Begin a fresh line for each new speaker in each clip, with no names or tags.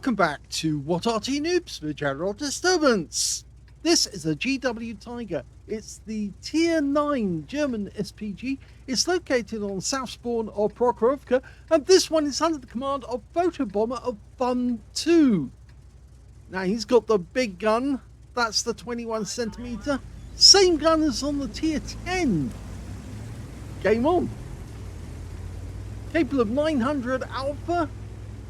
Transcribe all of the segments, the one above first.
Welcome back to What Arty Noobs for General Disturbance. This is a GW Tiger. It's the Tier 9 German SPG. It's located on south spawn of Prokhorovka, and this one is under the command of Photobomber of FUN2. Now he's got the big gun, that's the 21cm. Same gun as on the Tier 10. Game on. Capable of 900 alpha.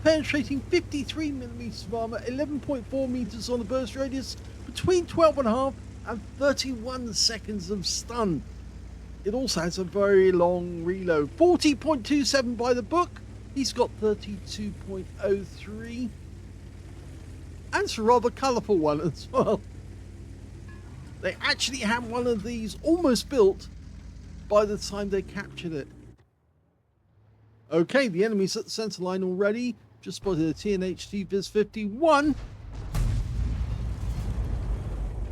Penetrating 53mm of armor, 11.4 meters on the burst radius, between 12.5 and 31 seconds of stun. It also has a very long reload, 40.27 by the book. He's got 32.03, and it's a rather colourful one as well. They actually had one of these almost built by the time they captured it. Okay, the enemy's at the centre line already. Just spotted a TNHT Viz51.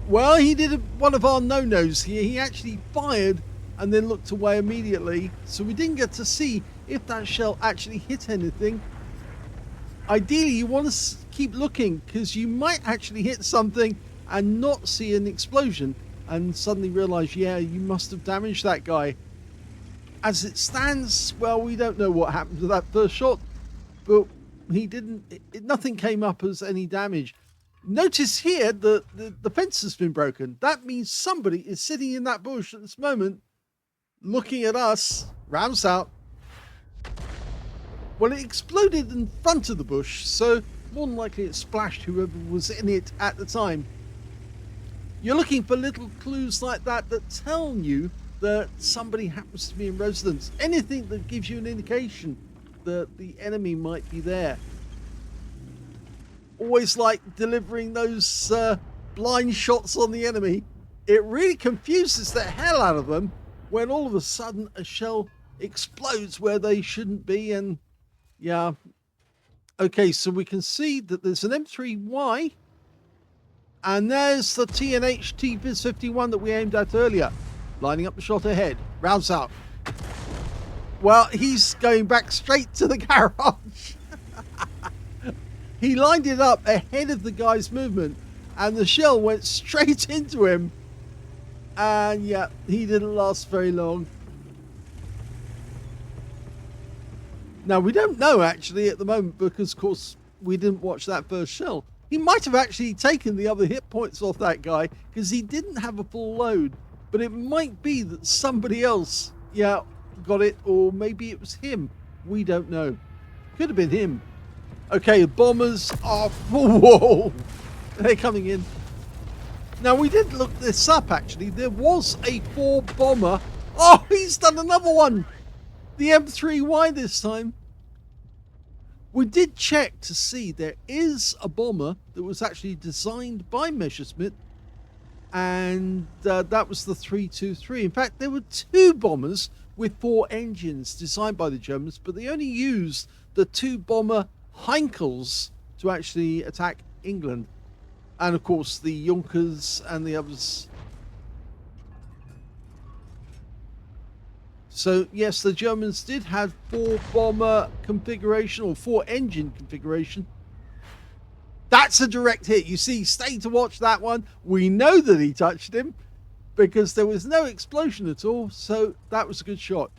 Well, he did one of our no-nos here. He actually fired and then looked away immediately. So we didn't get to see if that shell actually hit anything. Ideally, you want to keep looking, because you might actually hit something and not see an explosion and suddenly realise, yeah, you must have damaged that guy. As it stands, well, we don't know what happened to that first shot, but he didn't, nothing came up as any damage. Notice here that the fence has been broken. That means somebody is sitting in that bush at this moment, looking at us. Rounds out. Well, it exploded in front of the bush, so more than likely it splashed whoever was in it at the time. You're looking for little clues like that that tell you that somebody happens to be in residence. Anything that gives you an indication that the enemy might be there. Always like delivering those blind shots on the enemy. It really confuses the hell out of them when all of a sudden a shell explodes where they shouldn't be. And yeah, okay, so we can see that there's an M3Y, and there's the TNHT Viz51 that we aimed at earlier, lining up the shot ahead. Rounds out. Well, he's going back straight to the garage. He lined it up ahead of the guy's movement, and the shell went straight into him. And yeah, he didn't last very long. Now, we don't know actually at the moment, because of course we didn't watch that first shell. He might have actually taken the other hit points off that guy, because he didn't have a full load. But it might be that somebody else, yeah, got it, or maybe it was him. We don't know. Could have been him. Okay, bombers are... Whoa! They're coming in. Now, we did look this up, actually. There was a 4-bomber. Oh, he's done another one! The M3Y this time. We did check to see there is a bomber that was actually designed by Messerschmitt, and that was the 323. In fact, there were 2 bombers with 4 engines designed by the Germans, but they only used the 2-bomber Heinkels to actually attack England. And of course the Junkers and the others. So yes, the Germans did have 4-bomber configuration, or 4-engine configuration. That's a direct hit. You see, stay to watch that one. We know that he touched him because there was no explosion at all, so that was a good shot.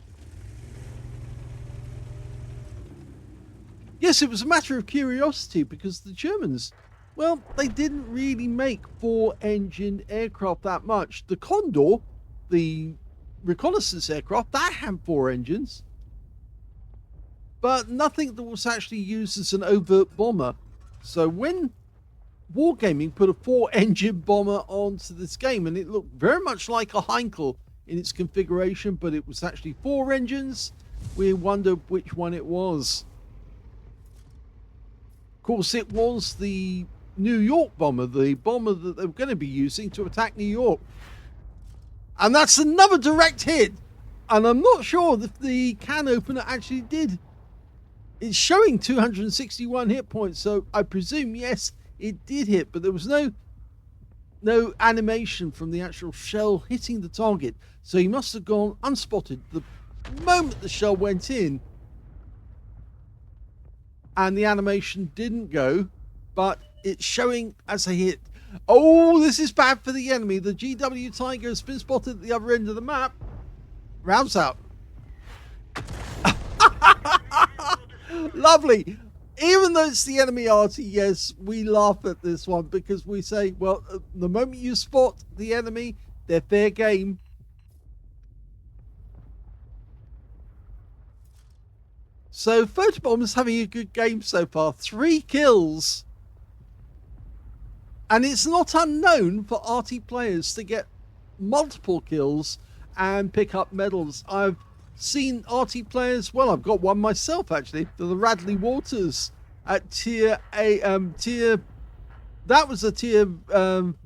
Yes, it was a matter of curiosity, because the Germans, well, they didn't really make 4-engine aircraft that much. The Condor, the reconnaissance aircraft, that had 4 engines, but nothing that was actually used as an overt bomber. So when Wargaming put a 4-engine bomber onto this game, and it looked very much like a Heinkel in its configuration, but it was actually 4 engines, we wondered which one it was. Of course, it was the New York bomber, the bomber that they were going to be using to attack New York. And that's another direct hit. And I'm not sure if the can opener actually did. It's showing 261 hit points, so I presume, yes, it did hit, but there was no animation from the actual shell hitting the target. So he must have gone unspotted the moment the shell went in, and the animation didn't go. but it's showing as a hit. Oh, this is bad for the enemy. The GW Tiger has been spotted at the other end of the map. Rounds out. Lovely. Even though it's the enemy Arty, yes, we laugh at this one because we say, well, the moment you spot the enemy, they're fair game. So Photobomber's having a good game so far. 3 kills. And it's not unknown for Arty players to get multiple kills and pick up medals. I've seen Arty players, well, I've got one myself actually, the Radley Waters at tier that was a tier 5,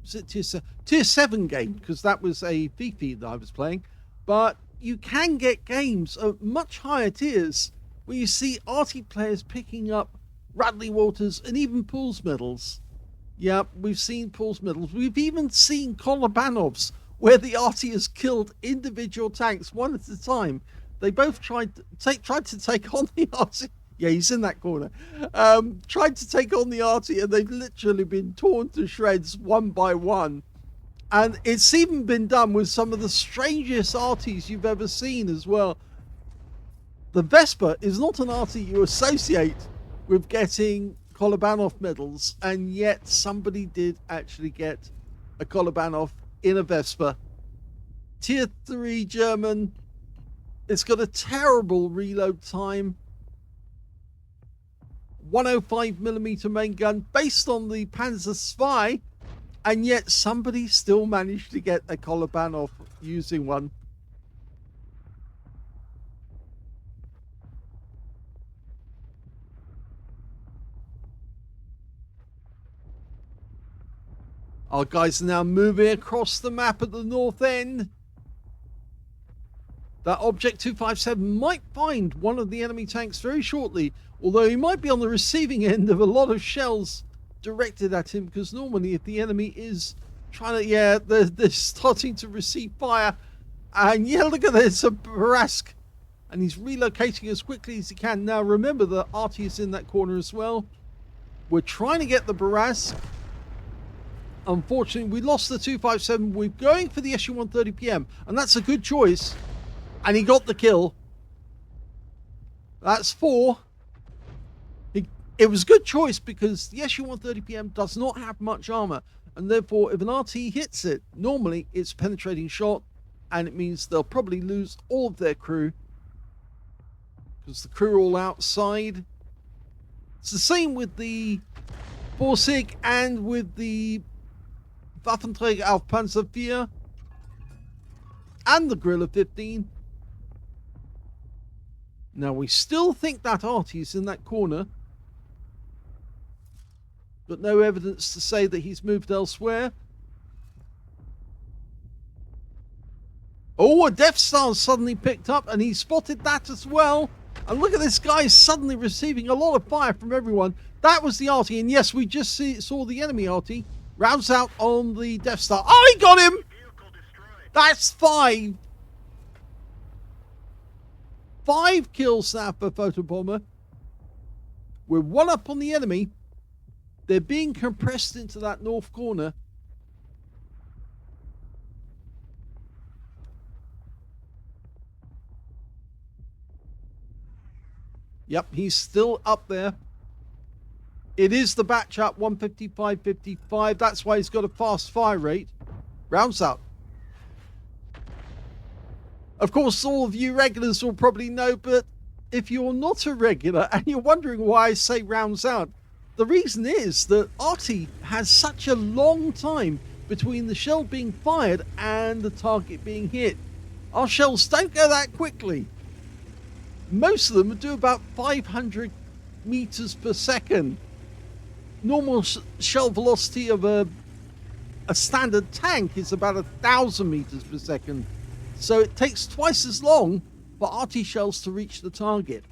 was it tier 7 game, because that was a Fifi that I was playing. But you can get games of much higher tiers where you see Arty players picking up Radley Waters and even Pools medals. Yeah, we've seen Pools medals. We've even seen Kolobanovs where the Arty has killed individual tanks one at a time. They both tried to take on the Arty. Yeah, he's in that corner. Tried to take on the Arty, and they've literally been torn to shreds one by one. And it's even been done with some of the strangest Artys you've ever seen as well. The Vespa is not an Arty you associate with getting Kolobanov medals, and yet somebody did actually get a Kolobanov in a Vespa. Tier 3 German. It's got a terrible reload time. 105mm main gun based on the Panzer Spy, and yet somebody still managed to get a Kolobanov using one. Our guys are now moving across the map at the north end. That Object 257 might find one of the enemy tanks very shortly, although he might be on the receiving end of a lot of shells directed at him, because normally if the enemy is trying to, yeah, they're starting to receive fire. And yeah, look at this, a Barask. And he's relocating as quickly as he can. Now remember that Arty is in that corner as well. We're trying to get the Barask. Unfortunately, we lost the 257. We're going for the SU-130PM, and that's a good choice. And he got the kill. That's 4. It was a good choice because the SU-130PM does not have much armor, and therefore if an Arty hits it, normally it's a penetrating shot, and it means they'll probably lose all of their crew because the crew are all outside. It's the same with the Borsig and with the Waffenträger auf Panzer 4 and the Guerrilla 15. Now we still think that Arty is in that corner, but no evidence to say that he's moved elsewhere. Oh, a Death Star suddenly picked up, and he spotted that as well. And look at this guy suddenly receiving a lot of fire from everyone. That was the Arty, and yes, we just saw the enemy Arty rounds out on the Death Star. Oh, he got him! That's 5. 5 kills now for Photobomber. We're 1 up on the enemy. They're being compressed into that north corner. Yep, he's still up there. It is the batch up, 155.55. That's why he's got a fast fire rate. Rounds up. Of course, all of you regulars will probably know, but if you're not a regular and you're wondering why I say rounds out, the reason is that Arty has such a long time between the shell being fired and the target being hit. Our shells don't go that quickly. Most of them do about 500 meters per second. Normal shell velocity of a standard tank is about 1,000 meters per second. So it takes twice as long for Arty shells to reach the target.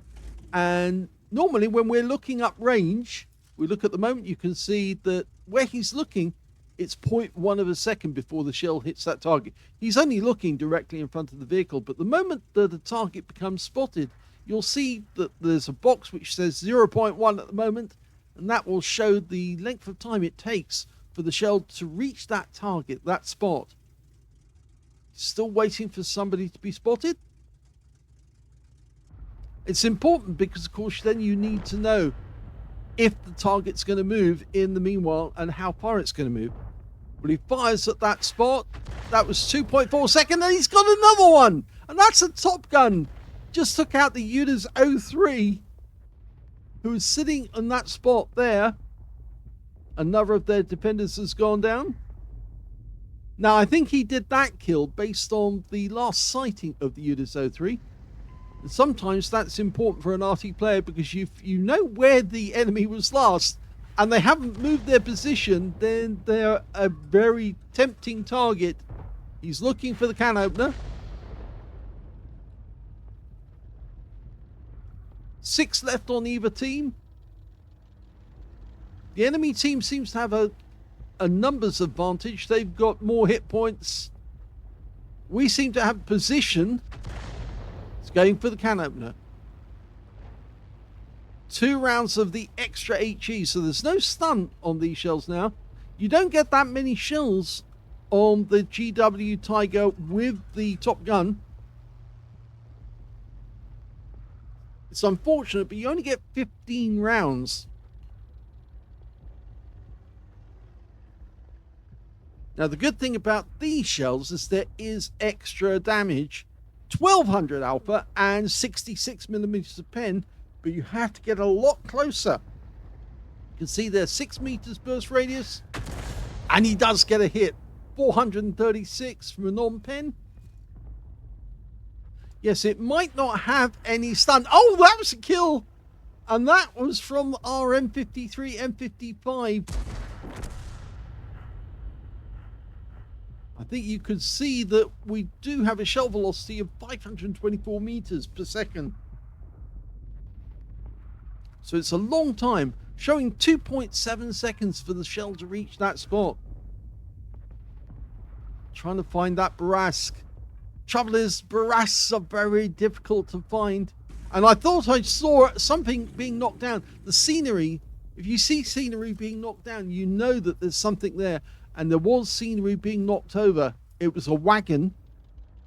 And normally when we're looking up range, we look at the moment, you can see that where he's looking, it's 0.1 of a second before the shell hits that target. He's only looking directly in front of the vehicle, but the moment that the target becomes spotted, you'll see that there's a box which says 0.1 at the moment, and that will show the length of time it takes for the shell to reach that target, that spot. Still waiting for somebody to be spotted. It's important because, of course, then you need to know if the target's going to move in the meanwhile and how far it's going to move. But he fires at that spot. That was 2.4 seconds, and he's got another one. And that's a Top Gun. Just took out the Udas 03, who is sitting on that spot there. Another of their defenders has gone down. Now, I think he did that kill based on the last sighting of the Udas 03. And sometimes that's important for an Arty player, because you know where the enemy was last and they haven't moved their position, then they're a very tempting target. He's looking for the can opener. 6 left on either team. The enemy team seems to have a numbers advantage. They've got more hit points. We seem to have position. It's going for the can opener. 2 rounds of the extra HE, so there's no stun on these shells now. You don't get that many shells on the GW Tiger with the Top Gun. It's unfortunate, but you only get 15 rounds. Now, the good thing about these shells is there is extra damage. 1200 alpha and 66 millimeters of pen, but you have to get a lot closer. You can see there's 6 meters burst radius, and he does get a hit. 436 from a non-pen. Yes, it might not have any stun. Oh, that was a kill, and that was from our M53, M55. I think you could see that we do have a shell velocity of 524 meters per second. So it's a long time, showing 2.7 seconds for the shell to reach that spot. Trying to find that Barask. Trouble is, Barasks are very difficult to find. And I thought I saw something being knocked down. The scenery, if you see scenery being knocked down, you know that there's something there. And there was scenery being knocked over. It was a wagon.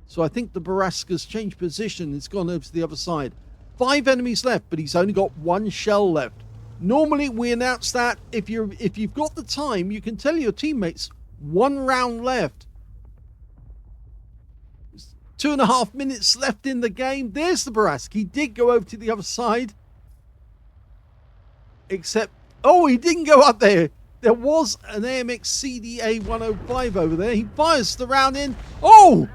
So I think the Barask has changed position. It's gone over to the other side. 5 enemies left, but he's only got 1 shell left. Normally we announce that if you've got the time, you can tell your teammates 1 round left. 2.5 minutes left in the game. There's the Barask. He did go over to the other side. Except, oh, he didn't go up there. There was an AMX CDA 105 over there. He fires the round in. Oh!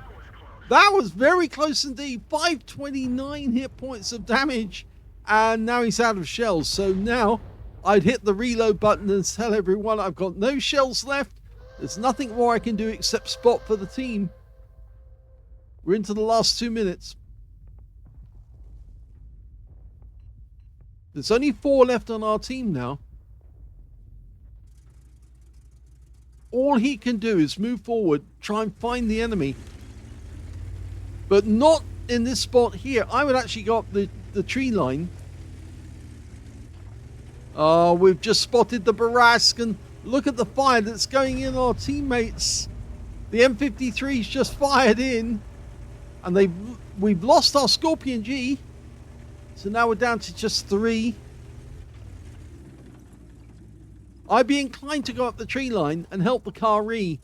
That was very close indeed. 529 hit points of damage. And now he's out of shells. So now I'd hit the reload button and tell everyone I've got no shells left. There's nothing more I can do except spot for the team. We're into the last 2 minutes. There's only 4 left on our team now. All he can do is move forward, try and find the enemy. But not in this spot here. I would actually go up the tree line. Oh, we've just spotted the Barask, and look at the fire that's going in our teammates. The M53's just fired in, and we've lost our Scorpion G. So now we're down to just 3. I'd be inclined to go up the tree line and help the Kari.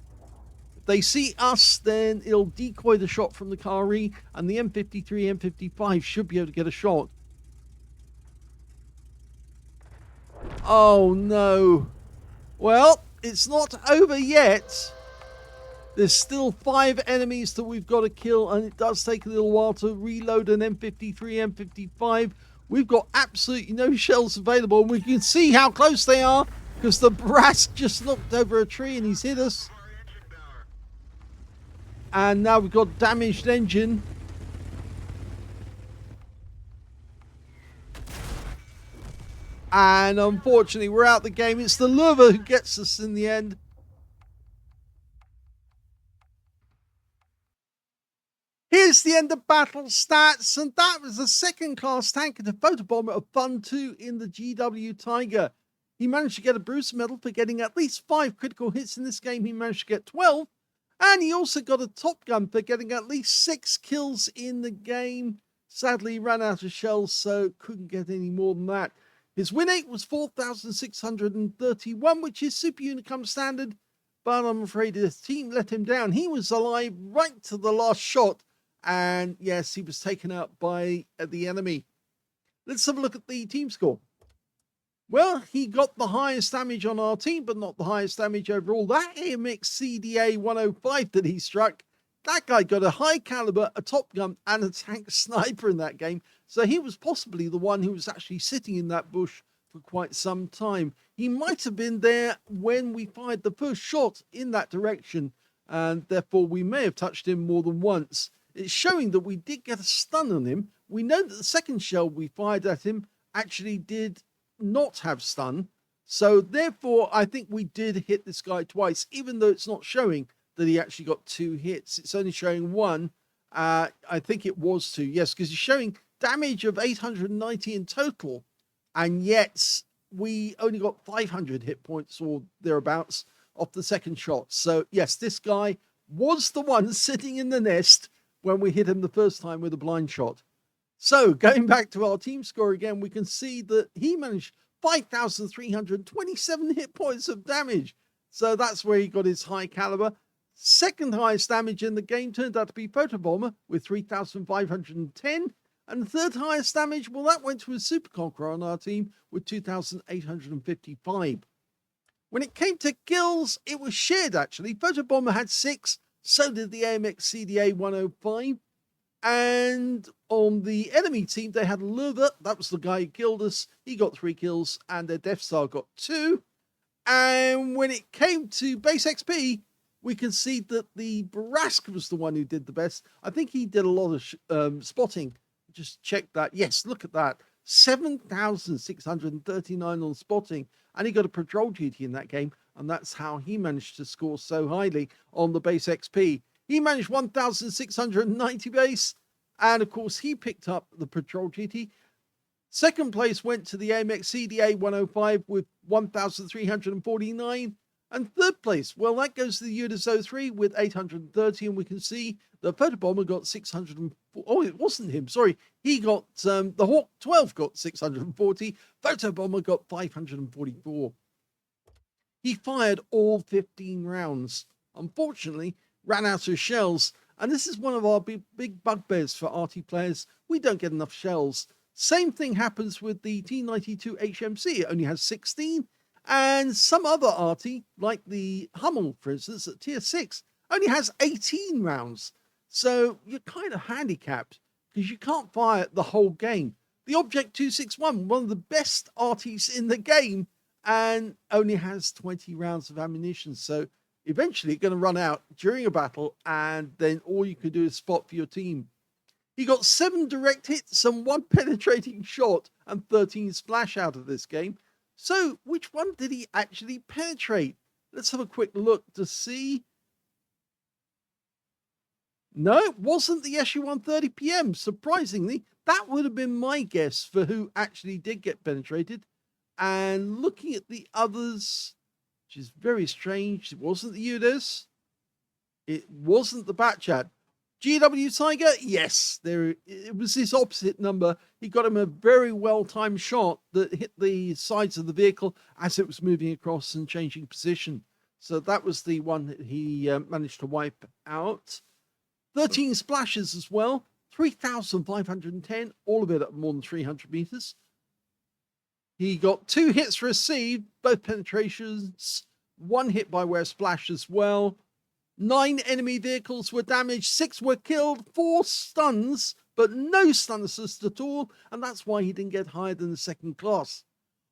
If they see us, then it'll decoy the shot from the Kari, and the M53, M55 should be able to get a shot. Oh no. Well, it's not over yet. There's still 5 enemies that we've got to kill, and it does take a little while to reload an M53, M55. We've got absolutely no shells available, and we can see how close they are, because the Barask just looked over a tree and he's hit us. And now we've got damaged engine. And unfortunately, we're out the game. It's the Lurva who gets us in the end. Here's the end of battle stats, and that was the second class tanker to Photobomber of FUN2 in the GW Tiger. He managed to get a Bruiser medal for getting at least 5 critical hits in this game. He managed to get 12. And he also got a Top Gun for getting at least 6 kills in the game. Sadly, he ran out of shells, so couldn't get any more than that. His win rate was 4,631, which is super unicum standard, but I'm afraid his team let him down. He was alive right to the last shot, and yes, he was taken out by the enemy. Let's have a look at the team score. Well, he got the highest damage on our team, but not the highest damage overall. That AMX CDA 105 that he struck, that guy got a high caliber, a Top Gun, and a tank sniper in that game. So he was possibly the one who was actually sitting in that bush for quite some time. He might have been there when we fired the first shot in that direction, and therefore we may have touched him more than once. It's showing that we did get a stun on him. We know that the second shell we fired at him actually did not have stun. So therefore, I think we did hit this guy twice, even though it's not showing that he actually got 2 hits. It's only showing 1. I think it was 2. Yes, because he's showing damage of 890 in total. And yet we only got 500 hit points or thereabouts off the second shot. So yes, this guy was the one sitting in the nest when we hit him the first time with a blind shot. So going back to our team score again, we can see that he managed 5,327 hit points of damage. So that's where he got his high caliber. Second highest damage in the game turned out to be Photobomber with 3,510. And the third highest damage, well, that went to a Super Conqueror on our team with 2,855. When it came to kills, it was shared actually. Photobomber had 6, so did the AMX CDA 105. And on the enemy team, they had Lurva. That was the guy who killed us. He got 3 kills, and their Death Star got 2. And when it came to base XP, we can see that the Barask was the one who did the best. I think he did a lot of spotting. Just check that. Yes, look at that. 7,639 on spotting. And he got a patrol duty in that game. And that's how he managed to score so highly on the base XP. He managed 1,690 base, and of course he picked up the patrol duty. Second place went to the AMX CDA 105 with 1,349, and third place, well, that goes to the UDIS 03 with 830, and we can see the Photobomber got 640. Oh, it wasn't him, sorry. He got, the Hawk 12 got 640, Photobomber got 544. He fired all 15 rounds. Unfortunately, ran out of shells, and this is one of our big bugbears for Arty players. We don't get enough shells. Same thing happens with the T92 HMC. It only has 16, and some other Arty, like the Hummel, for instance, at tier 6, only has 18 rounds. So you're kind of handicapped because you can't fire the whole game. The Object 261, one of the best Arties in the game, and only has 20 rounds of ammunition. So eventually going to run out during a battle, and then all you can do is spot for your team. He got 7 direct hits and 1 penetrating shot and 13 splash out of this game. So which one did he actually penetrate? Let's have a quick look to see. No, it wasn't the SU-130 PM. Surprisingly, that would have been my guess for who actually did get penetrated. And looking at the others, which is very strange. It wasn't the UDIS. It wasn't the Batchat. GW Tiger, yes, it was this opposite number. He got him a very well-timed shot that hit the sides of the vehicle as it was moving across and changing position. So that was the one that he managed to wipe out. 13 splashes as well. 3,510, all of it at more than 300 meters. He got 2 hits received, both penetrations, 1 hit by way of splash as well. 9 enemy vehicles were damaged, 6 were killed, 4 stuns, but no stun assist at all, and that's why he didn't get higher than the second class.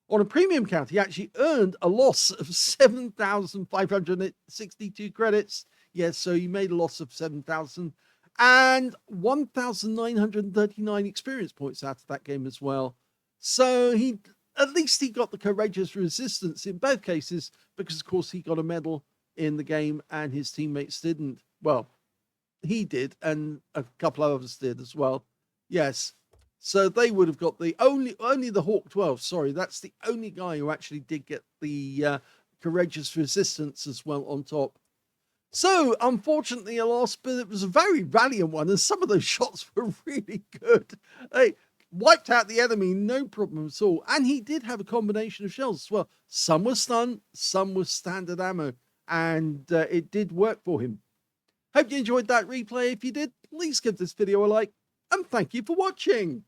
On a premium count, he actually earned a loss of 7,562 credits. Yes, so he made a loss of 7,000 and 1,939 experience points out of that game as well. So at least he got the courageous resistance in both cases, because of course he got a medal in the game and his teammates didn't. Well, he did, and a couple of others did as well. Yes. So they would have got the only the Hawk 12. Sorry, that's the only guy who actually did get the courageous resistance as well on top. So unfortunately a loss, but it was a very valiant one, and some of those shots were really good. They wiped out the enemy, no problem at all. And he did have a combination of shells as well. Some were stun, some were standard ammo, and it did work for him. Hope you enjoyed that replay. If you did, please give this video a like, and thank you for watching.